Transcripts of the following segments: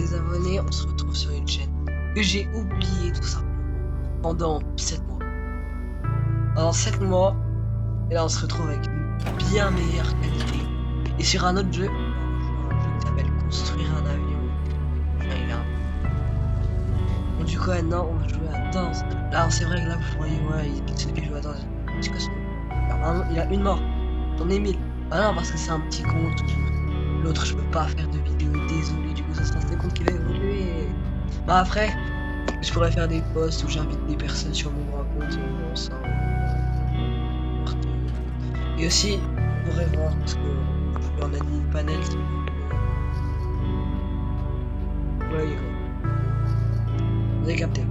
désabonner, on se retrouve sur une chaîne que j'ai oubliée tout simplement pendant 7 mois. Pendant 7 mois, et là on se retrouve avec une bien meilleure qualité. Et sur un autre jeu, un jeu qui s'appelle Construire un avion. Enfin, il a donc du coup maintenant on va jouer à Danse. Là c'est vrai que là vous voyez celui qui joue à Danse. Il a une mort. J'en ai 1000. Ah non parce que c'est un petit compte. L'autre je peux pas faire de vidéo, désolé, du coup ça sera ce compte qui va évoluer. Bah après, je pourrais faire des posts où j'invite des personnes sur mon grand compte et on s'en... Et aussi, vous pourrez voir parce que je peux en admin panel si vous voyez quoi. Vous avez capté.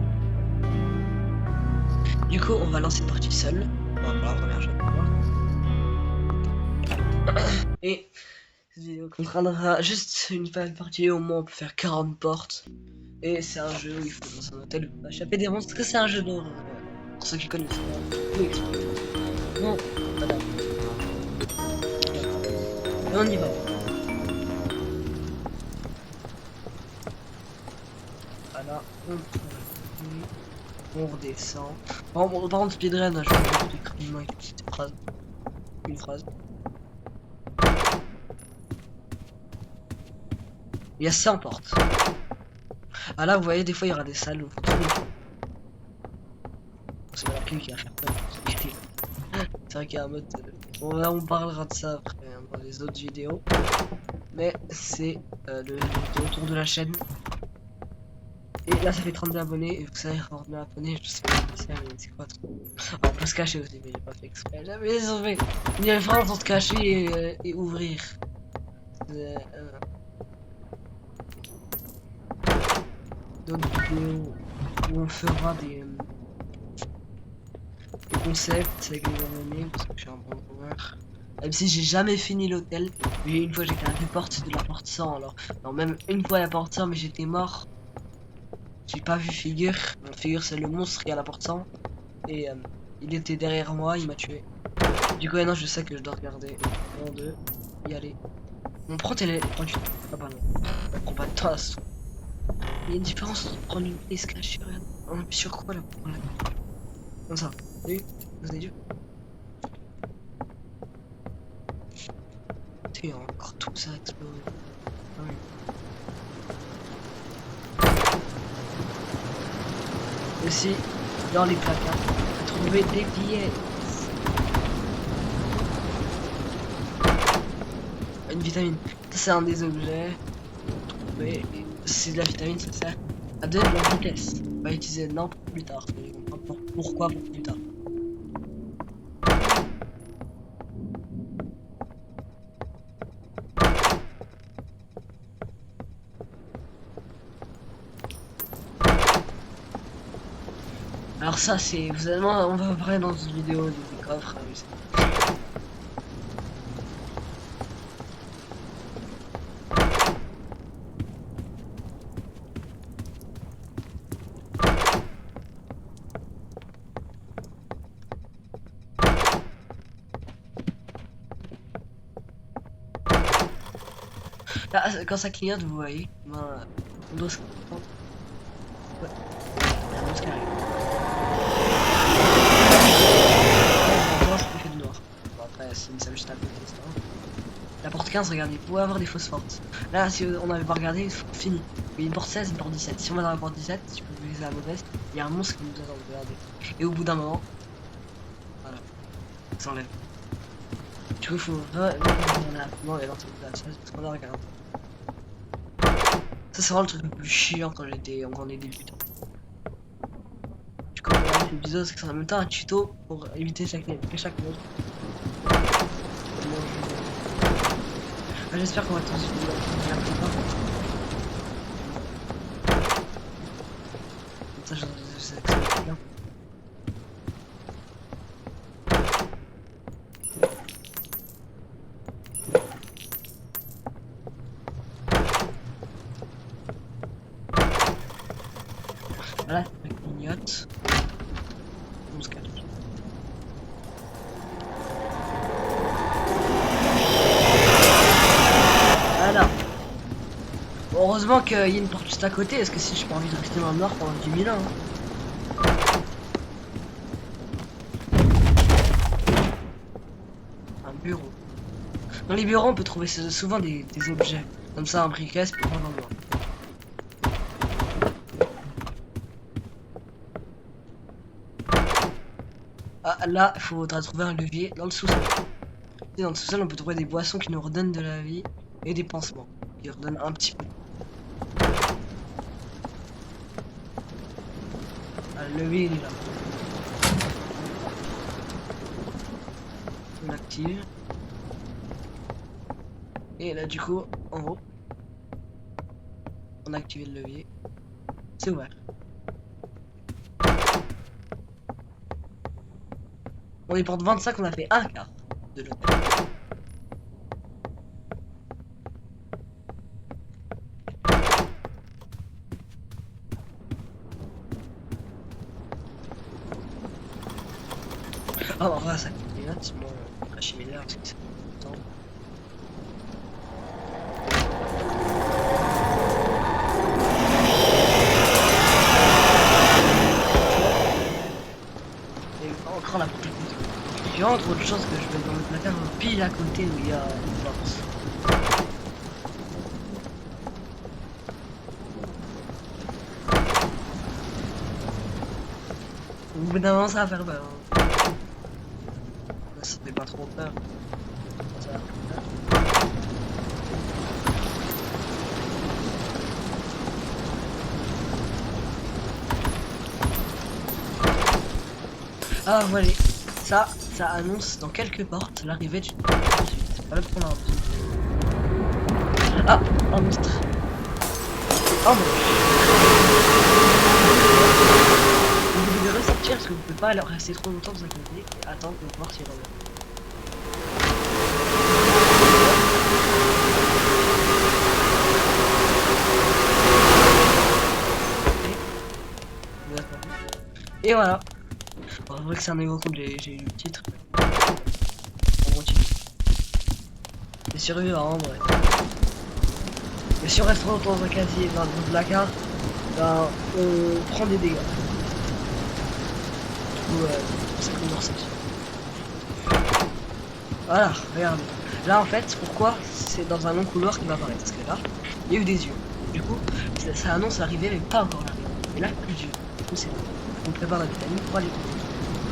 Du coup on va lancer une partie seule. Bon, pour la première chose. Et cette vidéo comprendra juste une partie où au moins on peut faire 40 portes. Et c'est un jeu où il faut dans un hôtel échapper des monstres, que c'est un jeu d'horreur. Pour ceux qui connaissent pas, tout expliquer. Bon, voilà. Et on y va. Voilà, on redescend. Par contre, speedrun, je vais vous expliquer une petite phrase. Une phrase. Il y a 100 portes. Ah là, vous voyez, des fois, il y aura des salles où vous trouvez. C'est pas la clé qui va faire peur. C'est vrai qu'il y a un mode... Bon, là, on parlera de ça après, hein, dans les autres vidéos. Mais c'est le retour de la chaîne. Et là, ça fait 32 abonnés. Et vous savez, 39 abonnés, je sais pas ce que c'est, mais c'est quoi trop. On peut se cacher aussi, mais j'ai pas fait exprès. J'avais sauvé. Il y a vraiment se cacher et ouvrir. D'autres vidéos où on fera des concepts avec les abonnés, parce que je suis un bon joueur. Même si j'ai jamais fini l'hôtel, mais une fois j'étais à 2 portes de la porte 100, alors non, même une fois à la porte 100, mais j'étais mort. J'ai pas vu Figure. Mon Figure c'est le monstre qui est à la porte 100 et il était derrière moi, il m'a tué. Du coup maintenant je sais que je dois regarder 1, 2, y aller. Mon prend elle est prend du temps. Ah bah non, elle prend pas de temps. Il y a une différence entre prendre une clé cache sur rien. On appuie sur quoi là pour prendre la clé? Comme ça. Oui, vous avez vu? Il y a encore tout ça à explorer. Ah oui. Aussi, dans les placards, trouver des billets. Une vitamine. Ça c'est un des objets. Trouver. C'est de la vitamine, ça sert à donner de la vitesse. On va utiliser non pour plus tard. Pourquoi pour plus tard? Alors ça c'est, vous allez, on va voir dans une vidéo des coffres. Là, quand ça clignote, vous voyez, ben, on doit se... Ouais, il y a un monstre qui arrive. Fait de noir. Bon après, c'est une salle juste à côté, c'est pas grave. La porte 15, regardez, vous pouvez avoir des fausses portes. Là, si on n'avait pas regardé, fini. Il y a une porte 16, une porte 17. Si on va dans la porte 17, si vous visez la mauvaise, il y a un monstre qui nous attend, regardez. Et au bout d'un moment, voilà, ça s'enlève. Du coup, il faut non, et l'entrée de la 16, parce qu'on a regardé. Ça, c'est vraiment le truc le plus chiant quand on est débutant. Du coup, on va une vidéo, c'est que c'est en même temps un tuto pour éviter chaque mode. J'espère qu'on va tous regarder pas. Comme ça, je sais que c'est bien. Voilà, ça clignote. On se calme. Voilà. On Heureusement qu'il y a une porte juste à côté, parce que si j'ai pas envie de rester dans le noir pendant 10 000 ans. Un bureau. Dans les bureaux, on peut trouver souvent des objets. Comme ça, un briquet, c'est pour prendre un noir. Ah, là, il faudra trouver un levier dans le sous-sol. Dans le sous-sol, on peut trouver des boissons qui nous redonnent de la vie et des pansements qui redonnent un petit peu. Ah, le levier, il est là. On active. Et là, du coup, en haut, on a activé le levier. C'est ouvert. On est pour 25, on a fait un quart de l'hôtel. Ah, on va ça les notes, sinon on va cracher mes nerfs parce que c'est temps. Et encore la porte à côté. J'ai vraiment trop de chance que je vais dans le placard pile à côté où il y a une porte. Au bout d'un moment ça va faire peur. Là, ça fait pas trop peur. Ça va faire peur. Ah voilà, ça annonce dans quelques portes l'arrivée d'une ensuite. Pas le prendre un petit. Ah, un monstre. Oh mon. Vous devez ressortir parce que vous pouvez pas alors rester trop longtemps dans un cabinet et attendre de voir s'il revient. Et voilà. Bon, c'est vrai que c'est un nouveau compte, j'ai eu le titre. En gros titre. Les survivants en vrai. Mais si on reste trop longtemps dans un casier, dans le placard, ben on prend des dégâts. Du coup, c'est comme dans cette. Voilà, regarde. Là en fait, pourquoi c'est dans un long couloir qui va apparaître? Parce que là, il y a eu des yeux. Du coup, ça annonce l'arrivée, mais pas encore l'arrivée. Et là, plus d'yeux. Du coup, c'est là. On prépare la vitamine pour aller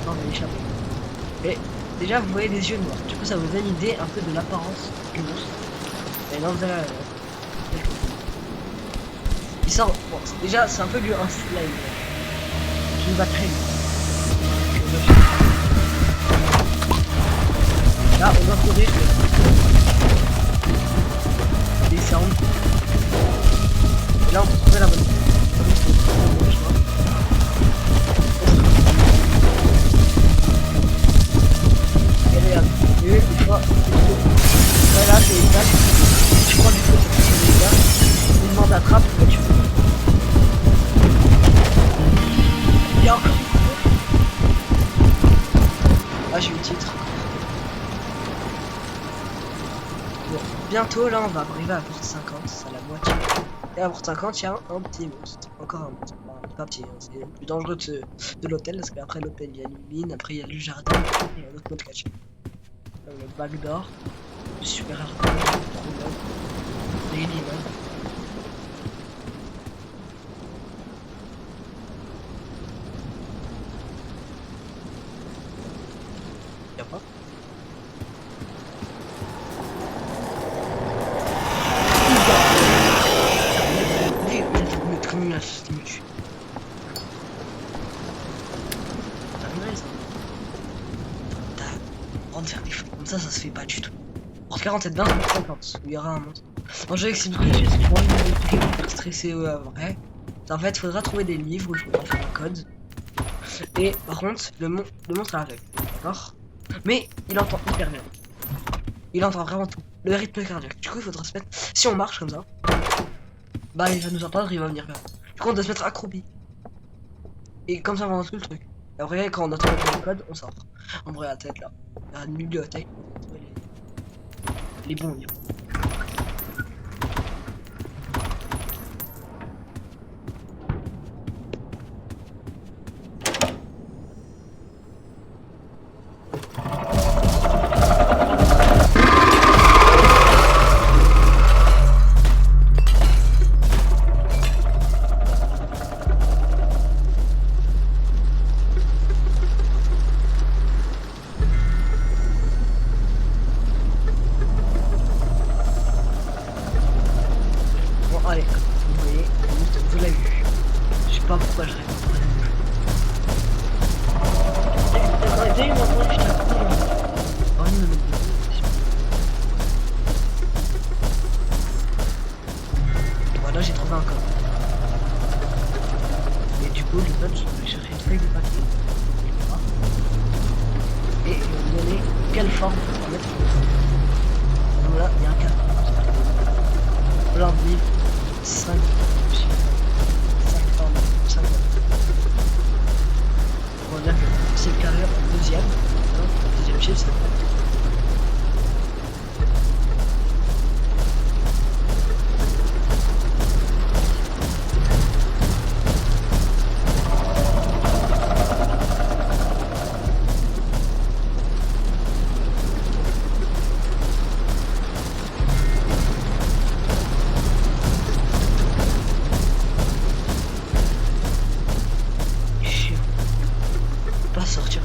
on va échapper. Et déjà, vous voyez des yeux noirs. Du coup, ça vous donne une idée un peu de l'apparence du monstre. Et là, vous avez il sort. Bon, déjà, c'est un peu lui un slime. Qui va très vite. Là, on doit courir. Descendre. Et là, on peut trouver la bonne. Et regarde, et une fois, voilà, c'est une vache. Je crois du coup, ça fait des gars. Une demande d'attrape, et tu peux. Il y a encore. Ah, j'ai eu le titre. Bon, bientôt, là, on va arriver à la porte 50, c'est la moitié. Et à la porte 50, il y a un petit monstre. Encore un monstre. Pas petit, hein. C'est le plus dangereux de l'hôtel, parce qu'après l'hôtel, il y a une mine, après il y a le jardin, et il y a un autre mode catch. Le backdoor, super hard, trop bon. Et il est là. Y'a pas. Faire des fous comme ça se fait pas du tout. Pour 47 20 pour 50 où il y aura un monstre. Bon, je vais expliquer tout de suite, j'ai pas envie de vous expliquer pour faire stresser après. En fait, il faudra trouver des livres où il faudra faire un code. Et par contre, le monstre est aveugle, d'accord? Mais il entend hyper bien. Il entend vraiment tout. Le rythme cardiaque. Du coup, il faudra se mettre. Si on marche comme ça, bah il va nous entendre, il va venir vers nous. Du coup, on doit se mettre accroupi. Et comme ça, on va tout le truc. Et après, quand on a trouvé le code, on sort. On voit la tête là. Il y a une bibliothèque. Les bons livres. Vous voyez, vous l'avez vu. Je sais pas pourquoi je répète pas la même chose. Dès maintenant, je t'appelle. Oh non, voilà, j'ai trouvé un corps. Et du coup, le pote, je vais chercher une feuille de papier. Et il va me donner quelle forme on va mettre sur le corps. Donc là, il y a un cadre. Voilà, on dit 5 formes, 5 formes. On va dire que c'est le carré en deuxième. Le deuxième chiffre, c'est pas sortir.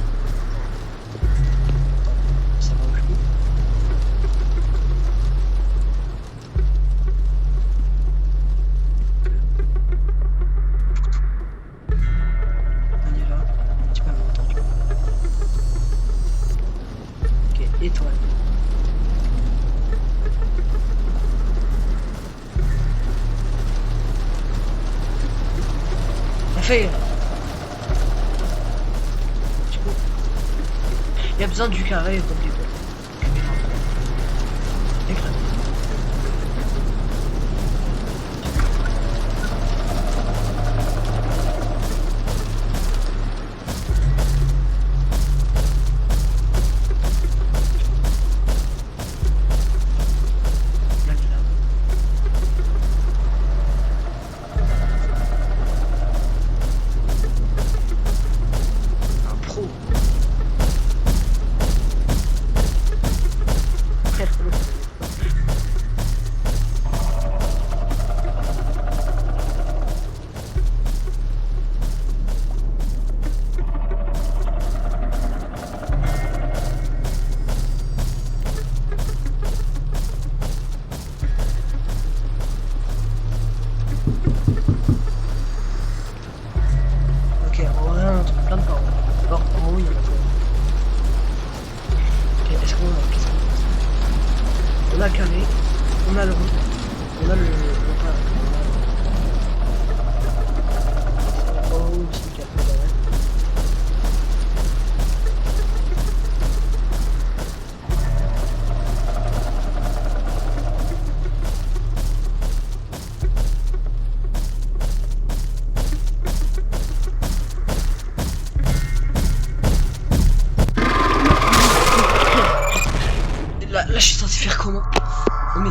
Ça va au cul. On est là. Tu peux m'entendre. Ok, étoile. La feuille. Il y a besoin du carré comme des potes. Écran. Un pro. Ok, on va un truc plein de paroles. Alors, en haut, il y en a quoi? Ok, est-ce qu'on a... Qu'est-ce qu'on a? On a le carré, on a le rond, on a le oh, c'est le carré, ouais. Là, je suis censé faire comment? Mais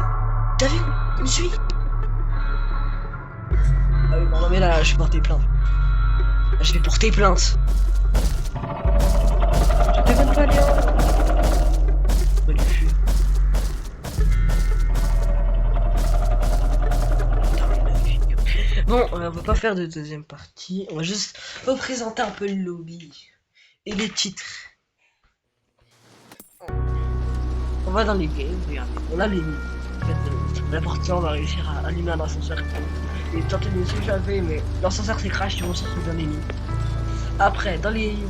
t'as vu? Il me suit. Ah oui, bon, non mais là, je vais porter plainte. Là, je vais porter plainte. Je te donne pas Léon. Ouais, du feu. Bon, on va pas faire de deuxième partie. On va juste représenter un peu le lobby et les titres. On va dans les games, regardez, on a les nids. En fait, l'important, on va réussir à allumer un ascenseur. Et tenter de s'échapper, mais l'ascenseur s'est crash, tu vas se retrouver dans les nids. Après, dans les nids,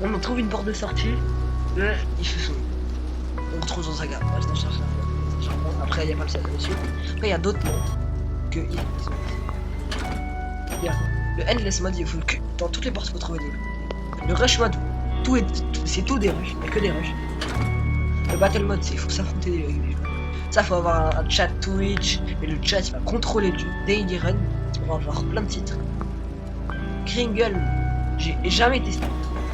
on trouve une porte de sortie. Il fait son. On retrouve son saga. Après, il n'y a pas le saga dessus. Après, il y a d'autres modes que il y a le endless mode, il faut que dans toutes les portes, il faut trouver des. Le rush mode, c'est tout des rushs, il n'y a que des rushs. Le battle mode, c'est il faut s'affronter avec des joueurs. Ça, faut avoir un chat Twitch, et le chat il va contrôler le jeu. Daily Run, on va avoir plein de titres. Kringle, j'ai jamais testé.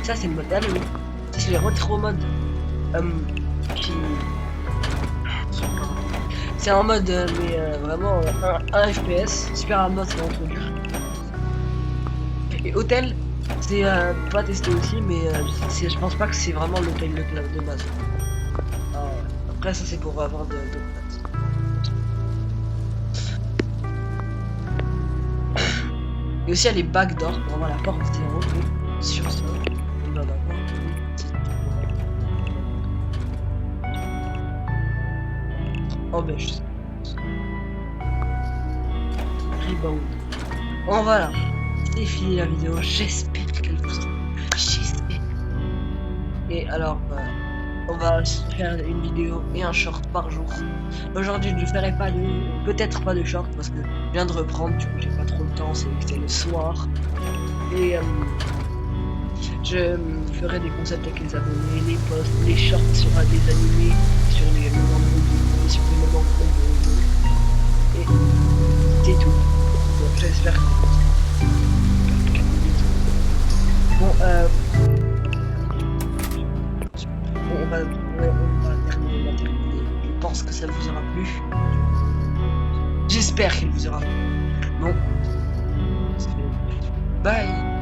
Ça, c'est le mode Halloween. Ça, c'est les retro modes qui. C'est un mode, mais vraiment un FPS. Super Hard mode, c'est vraiment trop dur. Et Hôtel, c'est pas testé aussi, mais je pense pas que c'est vraiment l'hôtel de base. Après, ça c'est pour avoir de places. Et aussi, il y a les backdoors pour avoir la porte 0 sur ça. On doit avoir oh, ben je sais. Rebound. Bon voilà, c'est fini la vidéo, j'espère qu'elle vous aura plu. J'espère. Et alors, on va faire une vidéo et un short par jour. Aujourd'hui, je ne ferai pas peut-être pas de short parce que je viens de reprendre, du coup, j'ai pas trop le temps, c'est le soir. Et je ferai des concepts avec les abonnés, les posts, les shorts sur des animés, sur les moments de vidéo, sur les moments de et c'est tout. Bon, j'espère que bon, on va terminer. Je pense que ça vous aura plu. J'espère qu'il vous aura plu. Bon. Bye.